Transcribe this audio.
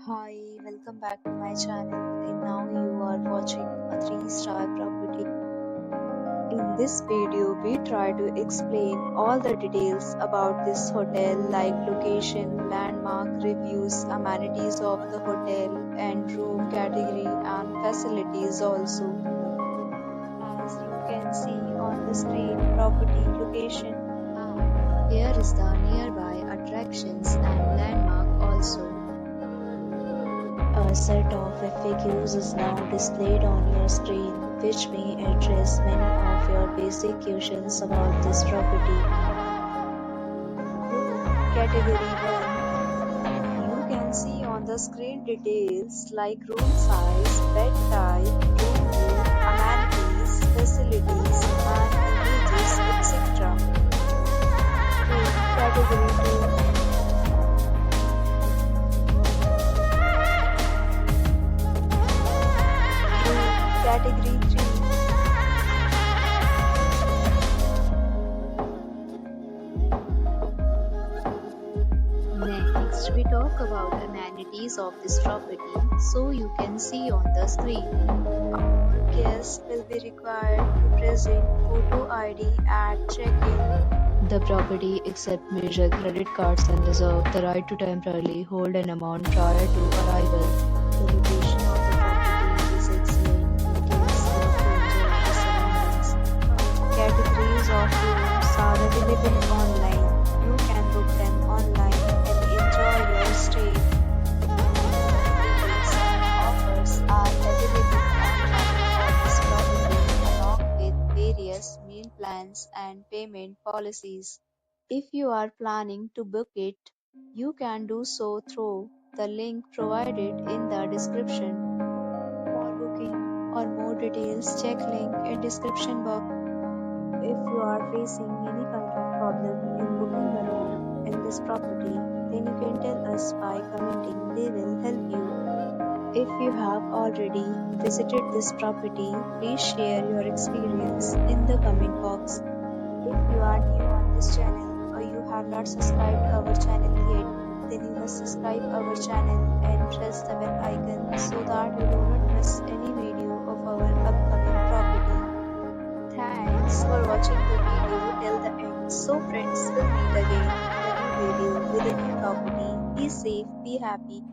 Hi, welcome back to my channel, and now you are watching a 3-star property. In this video, we try to explain all the details about this hotel like location, landmark, reviews, amenities of the hotel, and room category and facilities also. As you can see on the screen, property location. And here is the nearby attractions and landmark also. A set of FAQs is now displayed on your screen, which may address many of your basic questions about this property. Category 1. You can see on the screen details like room size, bed type, room view, amenities, facilities, and images, etc. Category 2. Category 3. Next, we talk about amenities of this property, so you can see on the screen. All guests will be required to present photo ID at check-in. The property accepts major credit cards and reserves the right to temporarily hold an amount prior to arrival. The location of the property is excellent. It is safe to enjoy the surroundings. Categories of rooms are available online. You can book them online and enjoy your stay. Deals and offers are available online for this property along with various meal plans and payment policies. If you are planning to book it, you can do so through the link provided in the description. For booking or more details, check link in description box. If you are facing any kind of problem in booking a room in this property, then you can tell us by commenting. They will help you. If you have already visited this property, please share your experience in the comment box. If you are new on this channel or you have not subscribed our channel yet, then you must subscribe our channel and press the bell icon so that you do not miss any video of our upcoming property. Thanks for watching the video till the end. So friends, will meet again in a new video with a new property. Be safe, be happy.